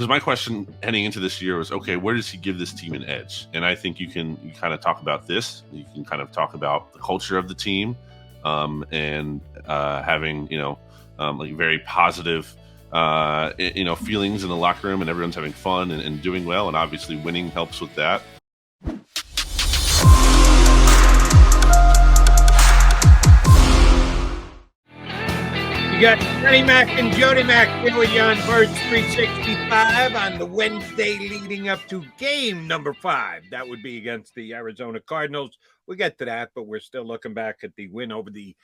because my question heading into this year was, okay, where does he give this team an edge? And I think you kind of talk about this. You can kind of talk about the culture of the team, and having like very positive feelings in the locker room, and everyone's having fun and doing well, and obviously winning helps with that. You got Kenny Mac and Jody Mac here with you on Birds 365 on the Wednesday leading up to game number 5. That would be against the Arizona Cardinals. We'll get to that, but we're still looking back at the win over the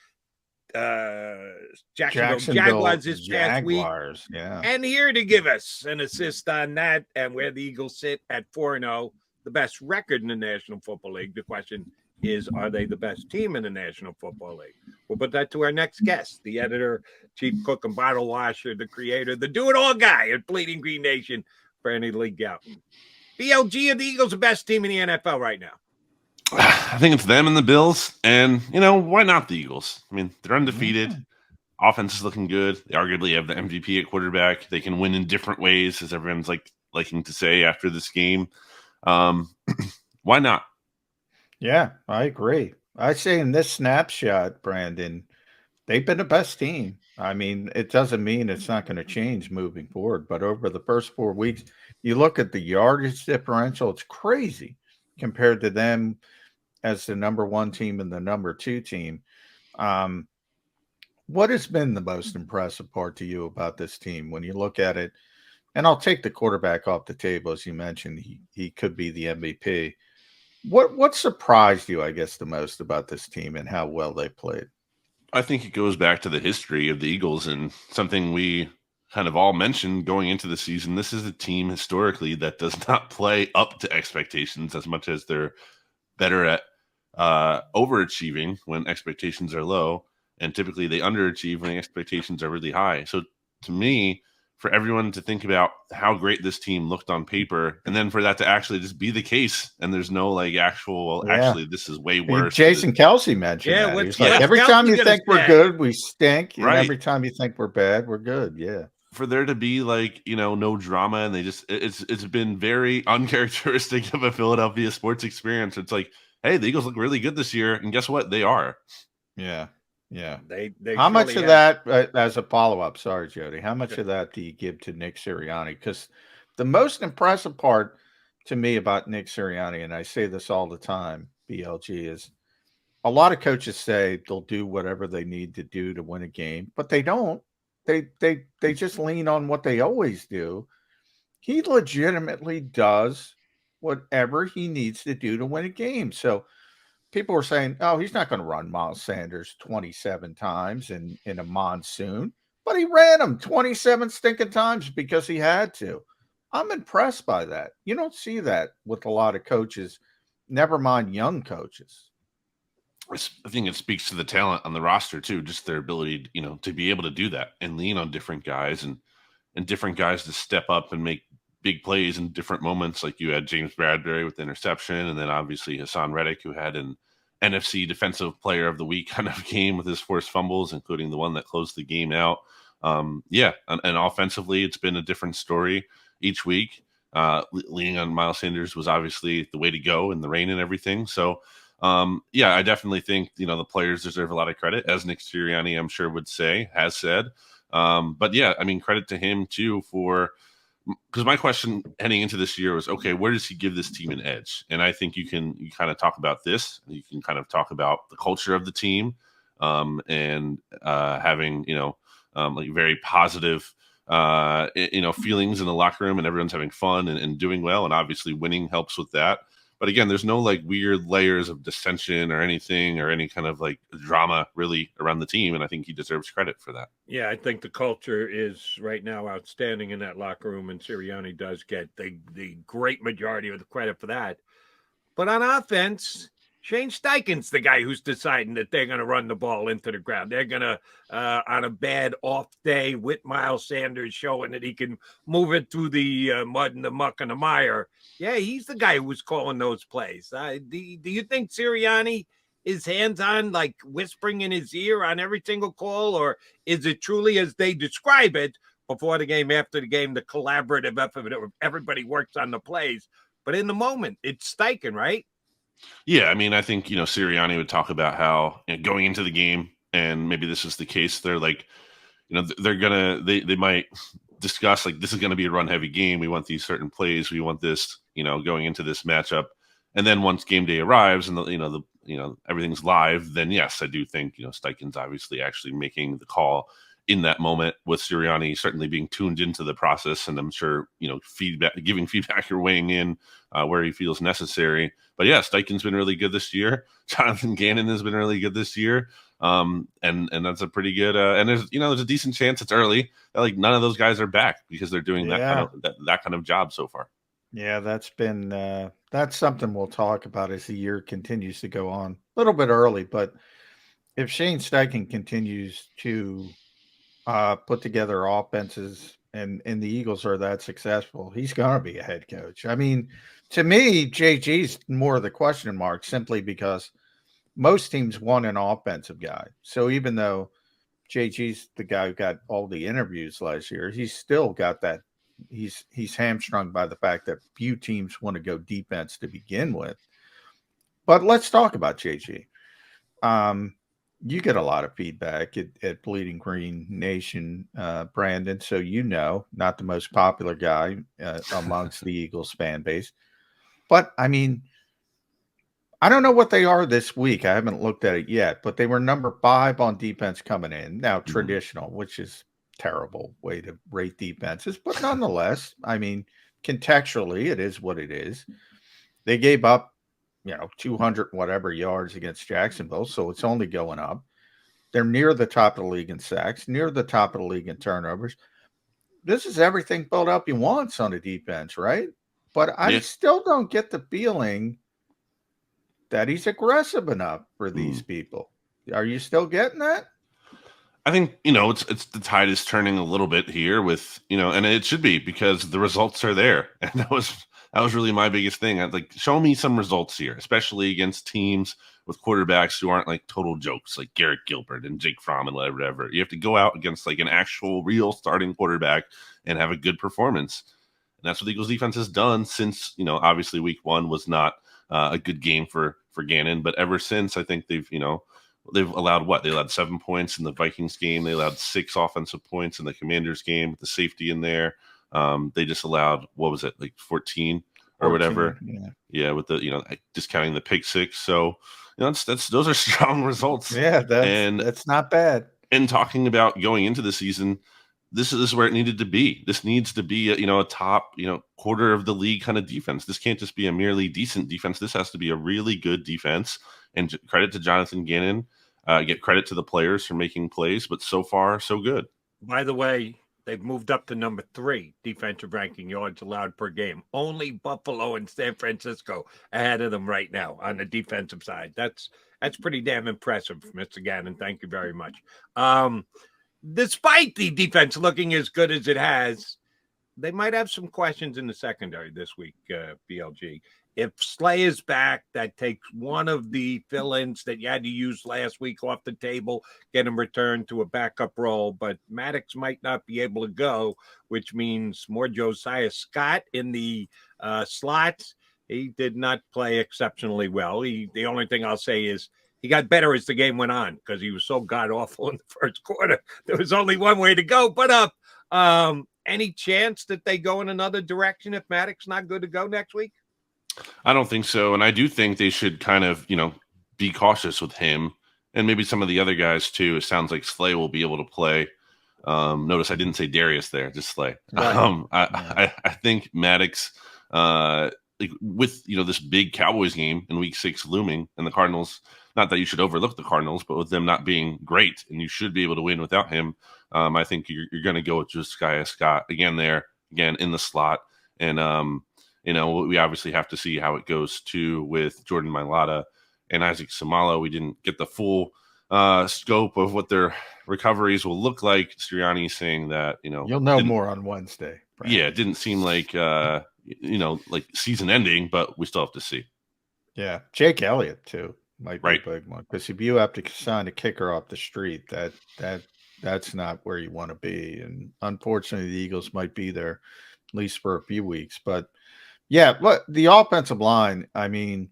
Jacksonville Jaguars this past week. Yeah. And here to give us an assist on that and where the Eagles sit at 4-0, the best record in the National Football League. The question is, are they the best team in the National Football League? We'll put that to our next guest, the editor, chief cook and bottle washer, the creator, the do-it-all guy at Bleeding Green Nation, Bernie Lee Gowton. BLG, are the Eagles the best team in the NFL right now? I think it's them and the Bills, and why not the Eagles? I mean, they're undefeated. Yeah. Offense is looking good. They arguably have the MVP at quarterback. They can win in different ways, as everyone's liking to say after this game. Why not? Yeah, I agree. I say in this snapshot, Brandon, they've been the best team. I mean, it doesn't mean it's not going to change moving forward, but over the first 4 weeks, you look at the yardage differential, it's crazy compared to them as the number 1 team and the number 2 team. What has been the most impressive part to you about this team when you look at it? And I'll take the quarterback off the table, as you mentioned. He could be the MVP. What surprised you, I guess, the most about this team and how well they played? I think it goes back to the history of the Eagles and something we kind of all mentioned going into the season. This is a team historically that does not play up to expectations as much as they're better at overachieving when expectations are low, and typically they underachieve when expectations are really high. So to me, for everyone to think about how great this team looked on paper, and then for that to actually just be the case, and there's no actually this is way worse. Jason Kelsey mentioned that. He's like, every time you think we're good, we stink. And every time you think we're bad, we're good. Yeah. For there to be no drama, and it's been very uncharacteristic of a Philadelphia sports experience. It's like, hey, the Eagles look really good this year, and guess what? They are. Yeah. Yeah. They how much of that, as a follow-up, sorry, Jody, how much of that do you give to Nick Sirianni? Because the most impressive part to me about Nick Sirianni, and I say this all the time, BLG, is a lot of coaches say they'll do whatever they need to do to win a game, but they don't. They just lean on what they always do. He legitimately does whatever he needs to do to win a game. So people were saying, oh, he's not going to run Miles Sanders 27 times in a monsoon, but he ran him 27 stinking times because he had to. I'm impressed by that. You don't see that with a lot of coaches, never mind young coaches. I think it speaks to the talent on the roster too, just their ability, to be able to do that and lean on different guys and different guys to step up and make big plays in different moments. Like you had James Bradbury with the interception, and then obviously Haason Reddick, who had an NFC Defensive Player of the Week kind of game with his forced fumbles, including the one that closed the game out. And offensively, it's been a different story each week. Leaning on Miles Sanders was obviously the way to go in the rain and everything. So, I definitely think, the players deserve a lot of credit, as Nick Sirianni, I'm sure has said. Credit to him too because my question heading into this year was, okay, where does he give this team an edge? And I think you kind of talk about this. You can kind of talk about the culture of the team, and having, very positive, feelings in the locker room, and everyone's having fun and doing well. And obviously winning helps with that. But again, there's no weird layers of dissension or anything or any kind of drama really around the team. And I think he deserves credit for that. Yeah, I think the culture is right now outstanding in that locker room, and Sirianni does get the great majority of the credit for that. But on offense, Shane Steichen's the guy who's deciding that they're going to run the ball into the ground. They're going to, on a bad off day with Miles Sanders showing that he can move it through the mud and the muck and the mire. Yeah, he's the guy who was calling those plays. Do you think Sirianni is hands-on, whispering in his ear on every single call, or is it truly as they describe it, before the game, after the game, the collaborative effort, everybody works on the plays. But in the moment, it's Steichen, right? Yeah, I mean, I think, Sirianni would talk about how, going into the game, and maybe this is the case, they're like, they might discuss like, this is going to be a run heavy game. We want these certain plays. We want this, going into this matchup. And then once game day arrives and everything's live, then yes, I do think, Steichen's obviously actually making the call in that moment, with Sirianni certainly being tuned into the process, and I'm sure, giving feedback or weighing in where he feels necessary. But yeah, Steichen's been really good this year. Jonathan Gannon has been really good this year. And that's a pretty good and there's a decent chance it's early that like none of those guys are back because they're doing that kind of job so far. Yeah, that's been that's something we'll talk about as the year continues to go on. A little bit early, but if Shane Steichen continues to put together offenses and the Eagles are that successful, he's going to be a head coach. I mean, to me, JG's more of the question mark simply because most teams want an offensive guy. So even though JG's the guy who got all the interviews last year, he's still got that. He's hamstrung by the fact that few teams want to go defense to begin with. But let's talk about JG. You get a lot of feedback at Bleeding Green Nation, Brandon. So not the most popular guy amongst the Eagles fan base. But I mean, I don't know what they are this week. I haven't looked at it yet, but they were number 5 on defense coming in. Now, traditional, which is terrible way to rate defenses, but nonetheless, I mean, contextually, it is what it is. They gave up, 200 whatever yards against Jacksonville, so it's only going up. They're near the top of the league in sacks, near the top of the league in turnovers. This is everything Philadelphia wants on a defense, right? But I still don't get the feeling that he's aggressive enough for these people. Are you still getting that? I think, it's the tide is turning a little bit here with, and it should be because the results are there. And that was really my biggest thing. I'd like, show me some results here, especially against teams with quarterbacks who aren't like total jokes, like Garrett Gilbert and Jake Fromm and whatever. You have to go out against like an actual real starting quarterback and have a good performance. And that's what the Eagles defense has done since, obviously week 1 was not a good game for Gannon. But ever since, I think they've allowed what? They allowed 7 points in the Vikings game. They allowed 6 offensive points in the Commanders game with the safety in there. They just allowed, what was it, like 14 or 14, whatever? Yeah, with the, discounting the pick 6. So, those are strong results. Yeah, that's not bad. And talking about going into the season, this is where it needed to be. This needs to be a top, quarter of the league kind of defense. This can't just be a merely decent defense. This has to be a really good defense. And credit to Jonathan Gannon. Get credit to the players for making plays, but so far, so good. By the way, they've moved up to number 3 defensive ranking yards allowed per game. Only Buffalo and San Francisco ahead of them right now on the defensive side. That's pretty damn impressive, Mr. Gannon. Thank you very much. Despite the defense looking as good as it has, they might have some questions in the secondary this week, BLG. If Slay is back, that takes one of the fill-ins that you had to use last week off the table, get him returned to a backup role. But Maddox might not be able to go, which means more Josiah Scott in the slots. He did not play exceptionally well. The only thing I'll say is he got better as the game went on because he was so god-awful in the first quarter. There was only one way to go, but up. Any chance that they go in another direction if Maddox not good to go next week? I don't think so. And I do think they should kind of, be cautious with him and maybe some of the other guys too. It sounds like Slay will be able to play. Notice I didn't say Darius there, just Slay. Right. I think Maddox, with, this big Cowboys game in week 6 looming and the Cardinals, not that you should overlook the Cardinals, but with them not being great and you should be able to win without him. I think you're going to go with Josiah Scott again in the slot. And, we obviously have to see how it goes too with Jordan Mailata and Isaac Samala. We didn't get the full scope of what their recoveries will look like. Sirianni saying that, you'll know more on Wednesday. Brandon. Yeah, it didn't seem like, like season ending, but we still have to see. Yeah. Jake Elliott too might be a big one because if you have to sign a kicker off the street, that that's not where you want to be. And unfortunately, the Eagles might be there at least for a few weeks. But yeah, but the offensive line, I mean,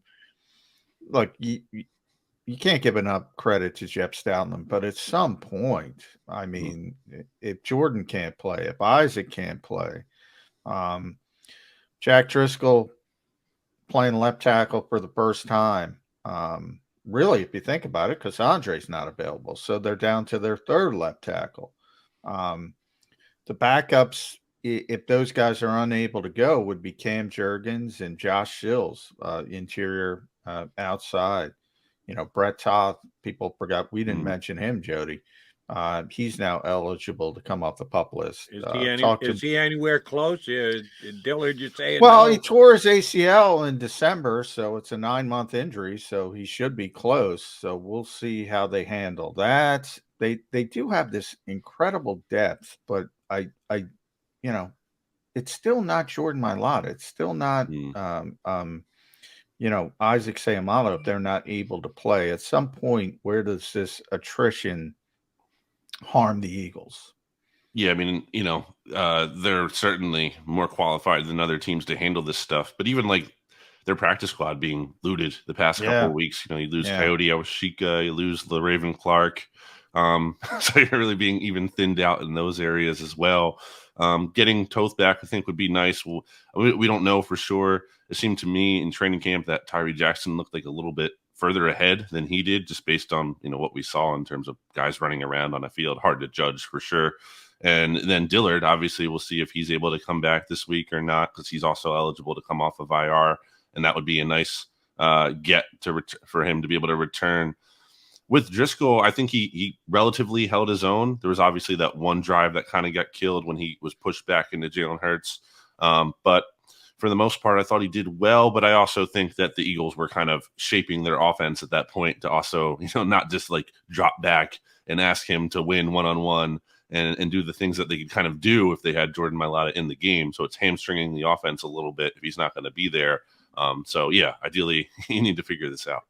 look, you can't give enough credit to Jeff Stoutland, but at some point, I mean, if Jordan can't play, if Isaac can't play, um, Jack Driscoll playing left tackle for the first time. Really, if you think about it, because Andre's not available, so they're down to their third left tackle. Um, the backups, if those guys are unable to go, would be Cam Jurgens and Josh Sills, interior outside. Brett Toth, people forgot we didn't mention him, Jody. He's now eligible to come off the PUP list. Is he anywhere close? Dillard, you say? Well, he tore his ACL in December, so it's a 9-month injury, so he should be close. So we'll see how they handle that. They do have this incredible depth, but I it's still not Jordan Mailata. It's still not Isaac Seumalo if they're not able to play. At some point, where does this attrition harm the Eagles? Yeah, I mean, they're certainly more qualified than other teams to handle this stuff. But even like their practice squad being looted the past couple of weeks, you lose Coyote Awashika, you lose LaRaven Clark. So you're really being even thinned out in those areas as well. Getting Toth back, I think, would be nice. We don't know for sure. It seemed to me in training camp that Tyree Jackson looked like a little bit further ahead than he did, just based on what we saw in terms of guys running around on a field. Hard to judge for sure. And then Dillard, obviously, we'll see if he's able to come back this week or not, because he's also eligible to come off of IR, and that would be a nice get for him to be able to return. With Driscoll, I think he relatively held his own. There was obviously that one drive that kind of got killed when he was pushed back into Jalen Hurts. But for the most part, I thought he did well. But I also think that the Eagles were kind of shaping their offense at that point to also, not just like drop back and ask him to win one-on-one and do the things that they could kind of do if they had Jordan Mailata in the game. So it's hamstringing the offense a little bit if he's not going to be there. So, yeah, ideally, you need to figure this out.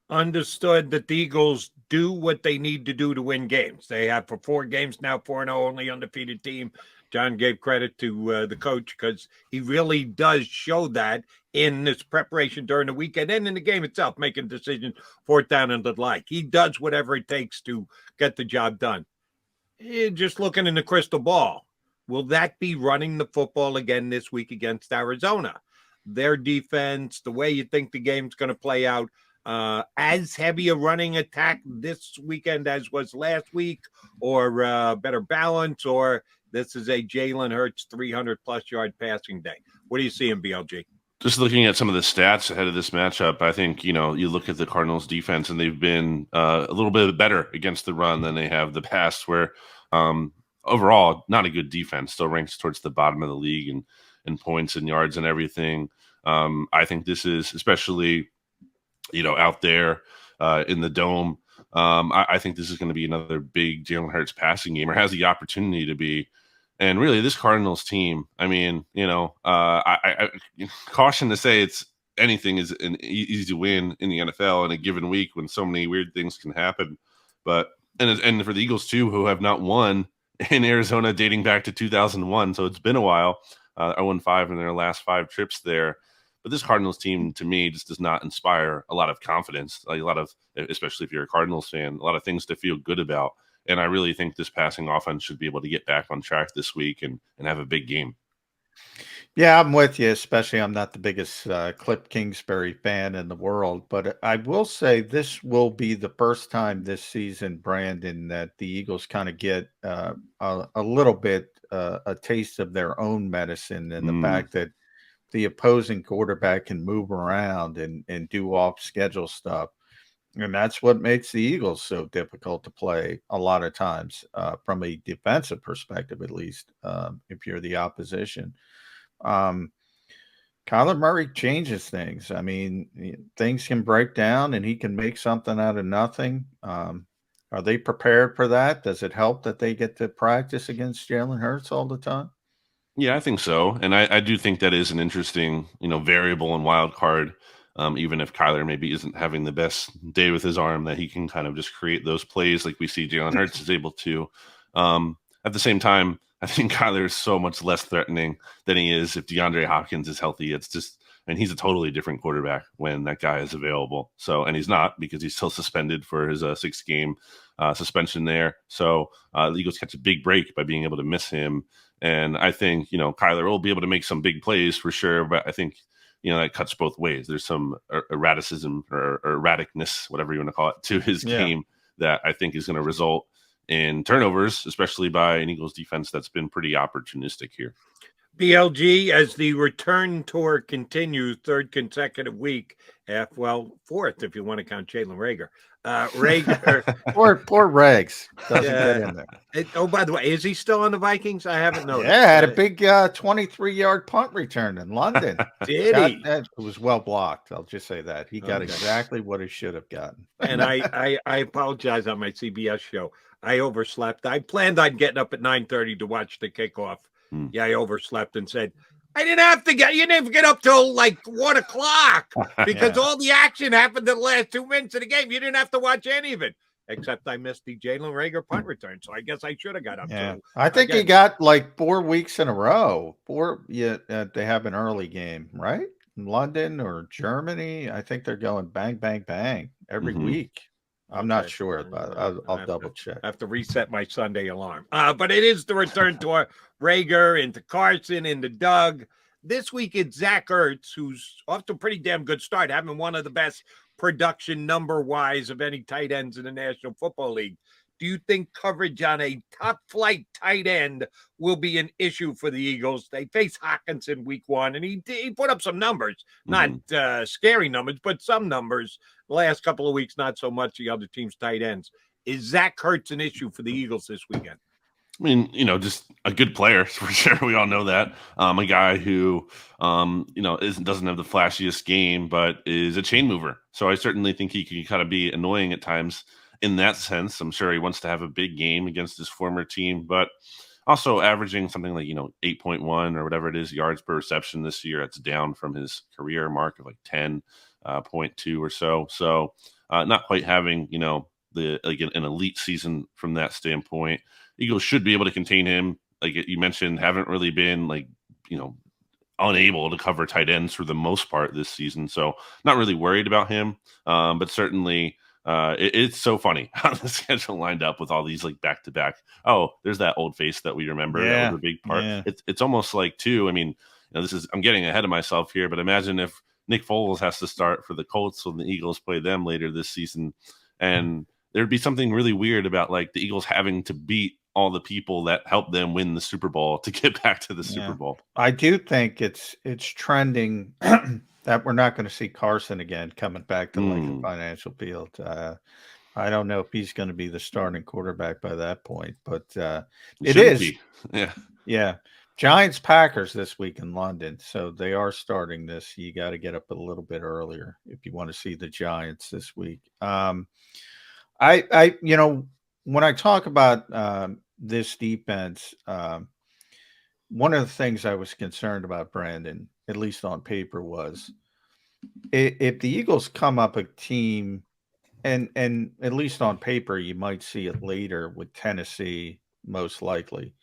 Understood that the Eagles do what they need to do to win games. They have for 4 games now, 4-0, only undefeated team. John gave credit to the coach because he really does show that in this preparation during the weekend and in the game itself, making decisions, 4th down and the like. He does whatever it takes to get the job done. Just looking in the crystal ball, will that be running the football again this week against Arizona? Their defense, the way you think the game's going to play out, as heavy a running attack this weekend as was last week, or better balance, or this is a Jalen Hurts 300-plus yard passing day? What do you see in BLG? Just looking at some of the stats ahead of this matchup, I think, you look at the Cardinals defense and they've been a little bit better against the run than they have the past, where overall, not a good defense, still ranks towards the bottom of the league in points and yards and everything. I think this is especially out there in the dome. I think this is going to be another big Jalen Hurts passing game, or has the opportunity to be. And really, this Cardinals team, I mean, I caution to say anything is an easy win in the NFL in a given week when so many weird things can happen. But and for the Eagles too, who have not won in Arizona dating back to 2001, so it's been a while. 0-5 in their last 5 trips there. But this Cardinals team, to me, just does not inspire a lot of confidence, especially if you're a Cardinals fan, a lot of things to feel good about. And I really think this passing offense should be able to get back on track this week and have a big game. Yeah, I'm with you, especially I'm not the biggest Cliff Kingsbury fan in the world. But I will say this will be the first time this season, Brandon, that the Eagles kind of get a little bit a taste of their own medicine, and the fact that the opposing quarterback can move around and do off-schedule stuff. And that's what makes the Eagles so difficult to play a lot of times, from a defensive perspective, at least, if you're the opposition. Kyler Murray changes things. I mean, things can break down and he can make something out of nothing. Are they prepared for that? Does it help that they get to practice against Jalen Hurts all the time? Yeah, I think so. And I do think that is an interesting, variable and wild card. Even if Kyler maybe isn't having the best day with his arm, that he can kind of just create those plays like we see Jalen Hurts is able to. At the same time, I think Kyler is so much less threatening than he is if DeAndre Hopkins is healthy. It's just, and he's a totally different quarterback when that guy is available. So, and he's not because he's still suspended for his 6-game suspension there. So the Eagles catch a big break by being able to miss him. And I think, Kyler will be able to make some big plays for sure. But I think, that cuts both ways. There's some erraticism or erraticness, whatever you want to call it, to his game that I think is going to result in turnovers, especially by an Eagles defense that's been pretty opportunistic here. BLG, as the return tour continues, third consecutive week, fourth if you want to count Jalen Reagor. Reagor, poor Regs doesn't get in there. By the way, is he still on the Vikings? I haven't noticed. Yeah, had a big 23-yard punt return in London. Did he? It was well blocked. I'll just say that he got exactly what he should have gotten. And I apologize on my CBS show. I overslept. I planned on getting up at 9:30 to watch the kickoff. Yeah, I overslept and said, you didn't get up till like 1 o'clock because all the action happened in the last 2 minutes of the game. You didn't have to watch any of it, except I missed the Jalen Reagor punt return. So I guess I should have got up. Yeah. I think he got like 4 weeks in a row. They have an early game, right? In London or Germany. I think they're going bang, bang, bang every week. I'm not sure, but I'll double check. I have to reset my Sunday alarm. But it is the return to Reagor, into Carson, into Doug. This week it's Zach Ertz, who's off to a pretty damn good start, having one of the best production number-wise of any tight ends in the National Football League. Do you think coverage on a top-flight tight end will be an issue for the Eagles? They face Hawkinson week 1, and he put up some numbers. Not scary numbers, but some numbers. The last couple of weeks, not so much the other team's tight ends. Is Zach Ertz an issue for the Eagles this weekend? I mean, just a good player for sure. We all know that. A guy who, doesn't have the flashiest game, but is a chain mover. So I certainly think he can kind of be annoying at times in that sense. I'm sure he wants to have a big game against his former team, but also averaging something like, 8.1 or whatever it is yards per reception this year. It's down from his career mark of like 10.2 or so. So not quite having, an elite season from that standpoint. Eagles should be able to contain him. Like you mentioned, haven't really been unable to cover tight ends for the most part this season. So not really worried about him. But certainly it's so funny how the schedule lined up with all these back-to-back. Oh, there's that old face that we remember. Yeah, that was a big part. Yeah. It's almost like too, I mean, I'm getting ahead of myself here, but imagine if Nick Foles has to start for the Colts when the Eagles play them later this season. And there'd be something really weird about the Eagles having to beat all the people that helped them win the Super Bowl to get back to the Super Bowl. I do think it's trending that we're not going to see Carson again coming back to Lincoln Financial Field. I don't know if he's going to be the starting quarterback by that point, but it is. Yeah. Giants Packers this week in London, so they are starting this. You got to get up a little bit earlier if you want to see the Giants this week. When I talk about this defense, one of the things I was concerned about, Brandon, at least on paper, was if the Eagles come up a team, and at least on paper, you might see it later with Tennessee, most likely.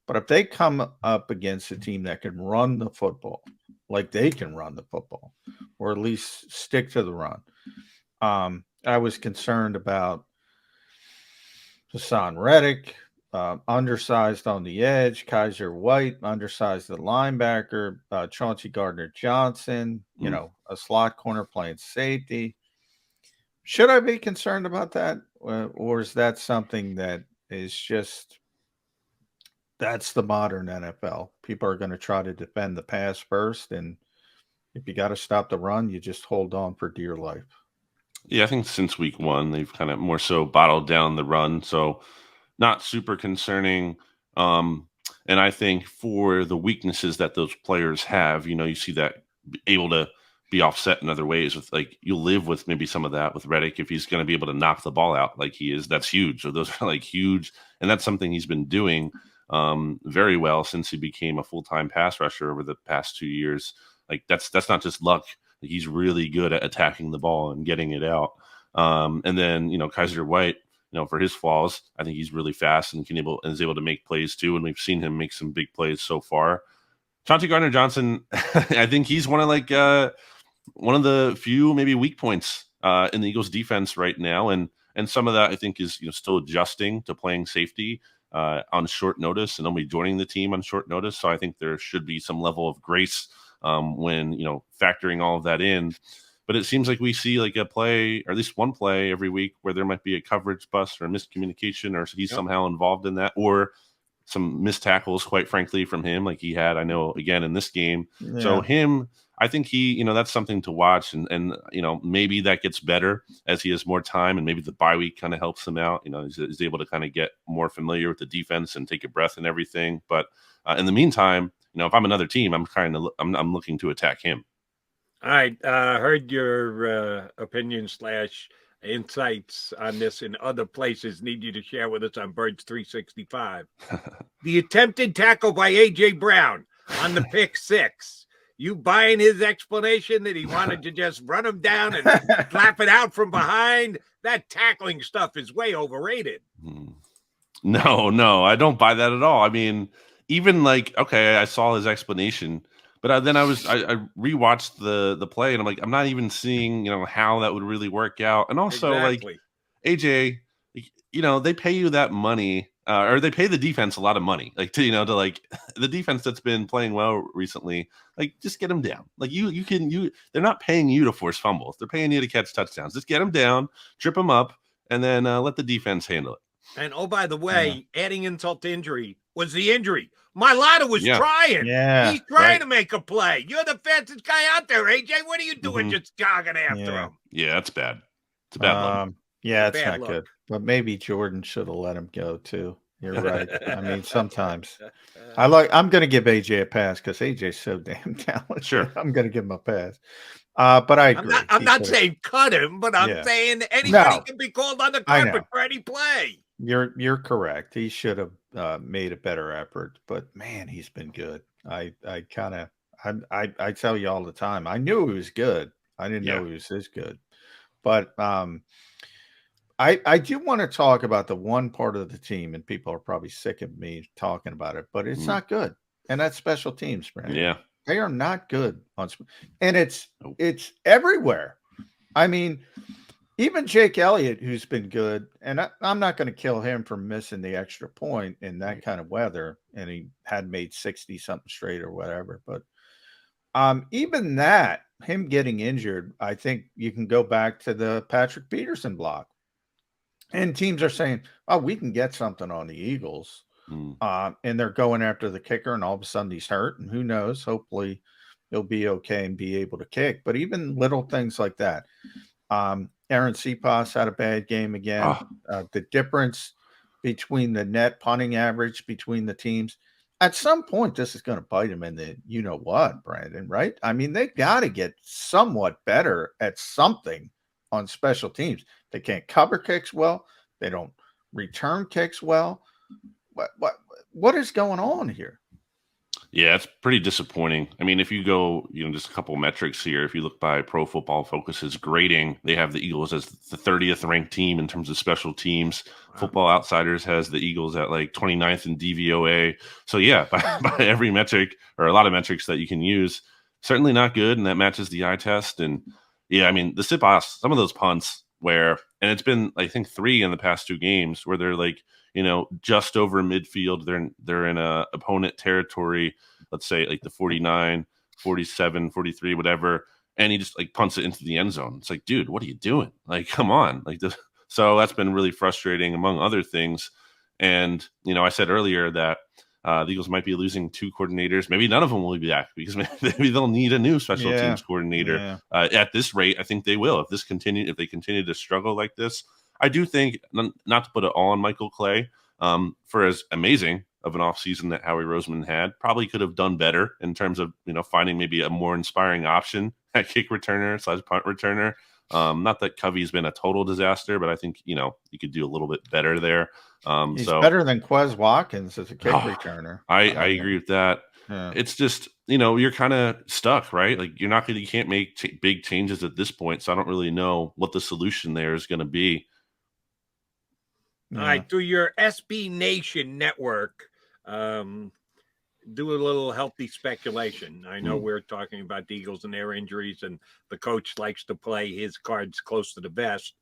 But if they come up against a team that can run the football, like they can run the football, or at least stick to the run, I was concerned about Haason Reddick, undersized on the edge, Kaiser White, undersized the linebacker, Chauncey Gardner-Johnson, a slot corner playing safety. Should I be concerned about that? Or is that something that is just, that's the modern NFL? People are going to try to defend the pass first, and if you got to stop the run, you just hold on for dear life. Yeah, I think since week 1, they've kind of more so bottled down the run. So not super concerning. And I think for the weaknesses that those players have, you see that able to be offset in other ways with you'll live with maybe some of that with Reddick. If he's going to be able to knock the ball out like he is, that's huge. So those are huge. And that's something he's been doing very well since he became a full-time pass rusher over the past 2 years. That's not just luck. He's really good at attacking the ball and getting it out. And then, Kaiser White, for his flaws, I think he's really fast and is able to make plays too. And we've seen him make some big plays so far. Chauncey Gardner-Johnson, I think he's one of the few maybe weak points in the Eagles defense right now. And some of that I think is still adjusting to playing safety on short notice and only joining the team on short notice. So I think there should be some level of grace when factoring all of that in. But it seems like we see like a play, or at least one play every week, where there might be a coverage bust or a miscommunication, or he's somehow involved in that, or some missed tackles, quite frankly, from him, like he had, I know, again in this game. Yeah. So I think he, that's something to watch, and maybe that gets better as he has more time, and maybe the bye week kind of helps him out. He's able to kind of get more familiar with the defense and take a breath and everything. But in the meantime, if I'm another team, I'm looking to attack him. All right, heard your opinion / insights on this in other places. Need you to share with us on Birds 365. The attempted tackle by A.J. Brown on the pick 6. You buying his explanation that he wanted to just run him down and slap it out from behind? That tackling stuff is way overrated. No, I don't buy that at all. I mean, even I saw his explanation, but then I rewatched the play, and I'm like, I'm not even seeing how that would really work out. And also AJ, they pay you that money, or they pay the defense a lot of money, to the defense that's been playing well recently. Just get them down. They're not paying you to force fumbles. They're paying you to catch touchdowns. Just get them down, trip them up, and then let the defense handle it. And by the way, adding insult to injury was the injury. Mailata was trying. Yeah, he's trying to make a play. You're the fastest guy out there, AJ. What are you doing just jogging after him? Yeah, that's bad. It's a bad look. Yeah, it's not good. But maybe Jordan should have let him go too. You're right. I mean, sometimes I'm going to give AJ a pass because AJ's so damn talented. Sure, I'm going to give him a pass. But I agree. I'm not saying cut him, but I'm saying anybody can be called on the carpet for any play. You're correct. He should have made a better effort, but man, he's been good. I tell you all the time, I knew he was good. I didn't know he was this good. But I do want to talk about the one part of the team, and people are probably sick of me talking about it, but it's not good. And that's special teams, Brandon. Yeah. They are not good and it's everywhere. I mean, even Jake Elliott, who's been good, and I'm not going to kill him for missing the extra point in that kind of weather, and he had made 60 something straight or whatever. But even that, him getting injured, I think you can go back to the Patrick Peterson block. And teams are saying, oh, we can get something on the Eagles. And they're going after the kicker, and all of a sudden he's hurt. And who knows? Hopefully he'll be okay and be able to kick. But even little things like that. Aaron Cepas had a bad game again. The difference between the net punting average between the teams, at some point, this is going to bite him in the you-know-what, Brandon, right? I mean, they've got to get somewhat better at something on special teams. They can't cover kicks well. They don't return kicks well. What is going on here? Yeah, it's pretty disappointing. I mean, if you go, just a couple metrics here, if you look by Pro Football Focus's grading, they have the Eagles as the 30th ranked team in terms of special teams. Wow. Football Outsiders has the Eagles at 29th in DVOA. So yeah, by every metric, or a lot of metrics that you can use, certainly not good, and that matches the eye test. And yeah, I mean, the Sipas, some of those punts where, and it's been, I think, 3 in the past 2 games where they're just over midfield. They're in a opponent territory, let's say the 49, 47, 43, whatever. And he just punts it into the end zone. It's like, dude, what are you doing? Come on. So that's been really frustrating, among other things. And, I said earlier that the Eagles might be losing 2 coordinators. Maybe none of them will be back because maybe they'll need a new special teams coordinator. At this rate, I think they will. If they continue to struggle like this, I do think, not to put it all on Michael Clay, for as amazing of an offseason that Howie Roseman had, probably could have done better in terms of, finding maybe a more inspiring option at kick returner / punt returner. Not that Covey's been a total disaster, but I think, you could do a little bit better there. He's better than Quez Watkins as a kick returner. I agree with that. Yeah. It's just, you're kind of stuck, right? You can't make big changes at this point. So I don't really know what the solution there is going to be. All right, through your SB Nation network, do a little healthy speculation. I know we're talking about the Eagles and their injuries, and the coach likes to play his cards close to the vest.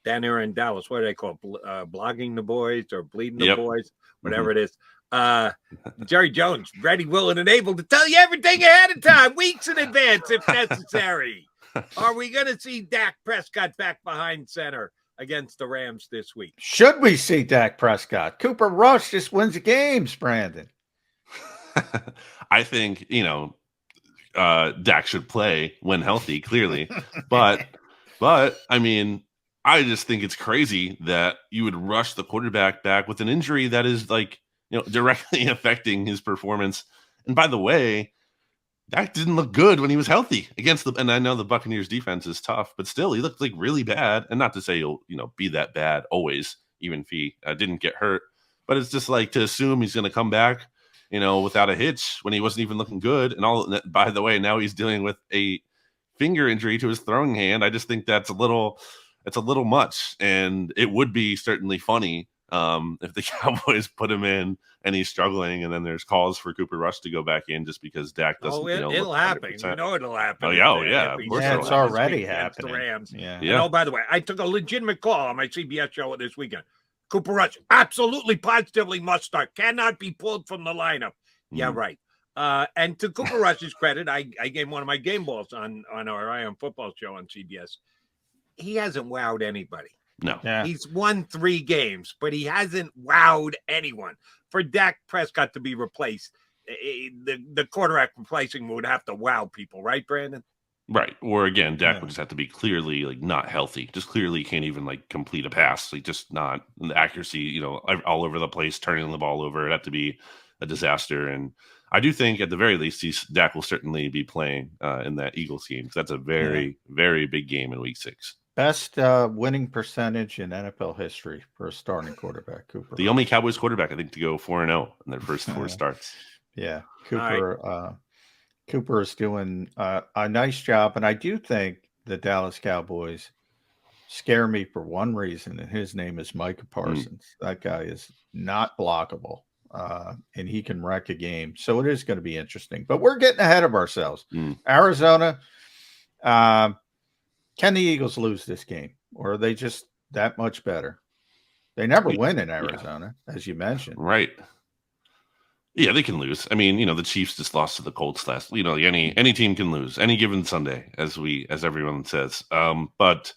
Down there in Dallas, what do they call it? Blogging the boys or bleeding the boys, whatever it is. Jerry Jones, ready, willing, and able to tell you everything ahead of time, weeks in advance if necessary. Are we going to see Dak Prescott back behind center against the Rams this week? Should we see Dak Prescott? Cooper Rush just wins the games, Brandon. I think, Dak should play when healthy, clearly. but I mean, I just think it's crazy that you would rush the quarterback back with an injury that is directly affecting his performance. And by the way, Dak didn't look good when he was healthy and I know the Buccaneers defense is tough, but still he looked like really bad. And not to say he'll, be that bad always, even if he didn't get hurt, but it's just like to assume he's going to come back, without a hitch when he wasn't even looking good. And by the way, now he's dealing with a finger injury to his throwing hand. I just think it's a little much, and it would be certainly funny if the Cowboys put him in and he's struggling, and then there's calls for Cooper Rush to go back in just because Dak doesn't. It'll happen. It'll happen. Oh yeah. Of course it's already happening. The Rams. Yeah. And by the way, I took a legitimate call on my CBS show this weekend. Cooper Rush absolutely, positively must start. Cannot be pulled from the lineup. Yeah, right. And to Cooper Rush's credit, I gave one of my game balls on our Eye on Football show on CBS. He hasn't wowed anybody. No. Yeah. He's won 3 games, but he hasn't wowed anyone. For Dak Prescott to be replaced, the quarterback replacing would have to wow people, right, Brandon? Right. Or again, Dak would just have to be clearly not healthy. Just clearly can't even complete a pass. Just not the accuracy, all over the place, turning the ball over. It'd have to be a disaster. And I do think at the very least, Dak will certainly be playing in that Eagles game, because that's a very, very big game in Week 6. Best winning percentage in NFL history for a starting quarterback, Cooper. The only Cowboys quarterback, I think, to go 4-0 in their first 4 starts. Yeah, Cooper. Cooper is doing a nice job, and I do think the Dallas Cowboys scare me for one reason, and his name is Micah Parsons. That guy is not blockable, and he can wreck a game. So it is going to be interesting. But we're getting ahead of ourselves. Arizona, can the Eagles lose this game, or are they just that much better? They never win in Arizona, as you mentioned. Right. Yeah, they can lose. I mean, the Chiefs just lost to the Colts last. Any team can lose any given Sunday, as everyone says. But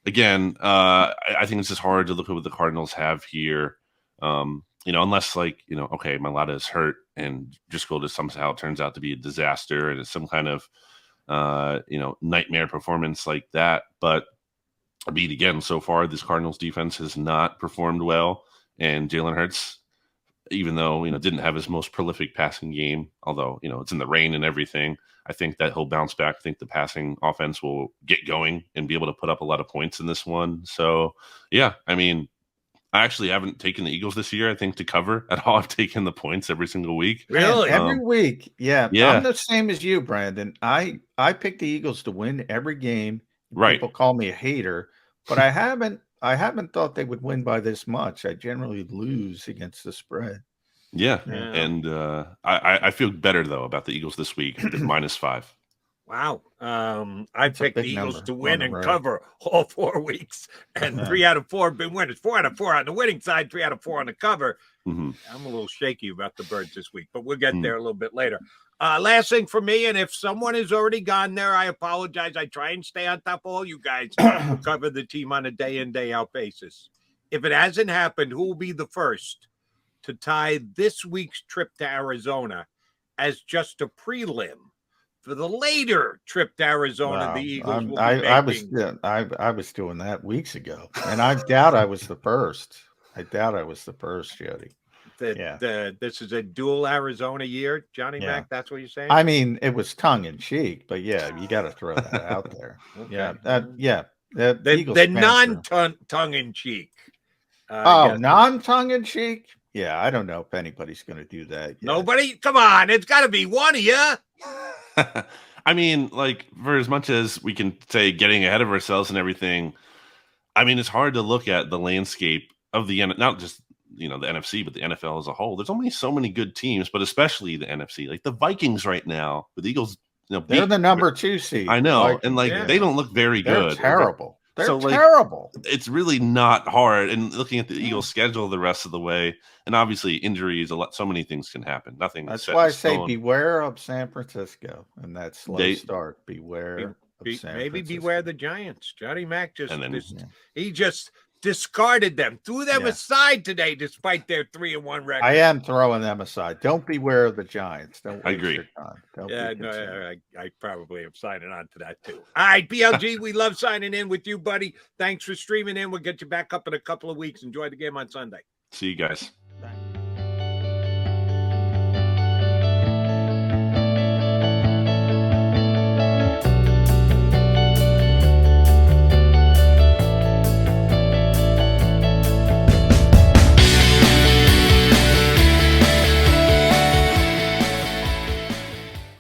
again, I think it's just hard to look at what the Cardinals have here. Unless okay, Mailata is hurt and Driscoll just somehow turns out to be a disaster and it's some kind of nightmare performance like that. But again, so far this Cardinals defense has not performed well, and Jalen Hurts, even though, didn't have his most prolific passing game, although, it's in the rain and everything, I think that he'll bounce back. I think the passing offense will get going and be able to put up a lot of points in this one. So, yeah, I mean, I actually haven't taken the Eagles this year, I think, to cover at all. I've taken the points every single week. Really? Every week. Yeah. I'm the same as you, Brandon. I pick the Eagles to win every game. Right. People call me a hater, but I haven't thought they would win by this much. I generally lose against the spread. Yeah. And I feel better, though, about the Eagles this week at -5. Wow. I picked the Eagles to win and cover all 4 weeks, and 3 out of 4 have been winners. 4 out of 4 on the winning side, 3 out of 4 on the cover. I'm a little shaky about the Birds this week, but we'll get there a little bit later. Last thing for me, and if someone has already gone there, I apologize. I try and stay on top of all you guys who cover the team on a day-in, day-out basis. If it hasn't happened, who will be the first to tie this week's trip to Arizona as just a prelim for the later trip to Arizona? Wow. The Eagles will be I was doing that weeks ago, and I doubt I was the first. Jody. This is a dual Arizona year, Johnny Mac. That's what you're saying? I mean, it was tongue in cheek, but yeah, you got to throw that out there. Okay. The non-tongue in cheek. Non-tongue in cheek. Yeah, I don't know if anybody's going to do that yet. Nobody? Come on, it's got to be one of you. I mean, for as much as we can say getting ahead of ourselves and everything, I mean, it's hard to look at the landscape of the not just the NFC, but the NFL as a whole. There's only so many good teams, but especially the NFC. Like the Vikings right now, with the Eagles, they're the number 2 seed. I know, Vikings, and like they don't look very good. They're terrible. They're so, terrible. It's really not hard. And looking at the Eagles' schedule the rest of the way, and obviously injuries, so many things can happen. Nothing. That's why I say beware of San Francisco and that slow start. Beware. Maybe beware the Giants. Johnny Mac he just discarded them, threw them aside today, despite their 3-1 record. I am throwing them aside. Don't beware of the Giants. Don't. I agree. I probably am signing on to that too. All right, BLG, we love signing in with you, buddy. Thanks for streaming in. We'll get you back up in a couple of weeks. Enjoy the game on Sunday. See you guys.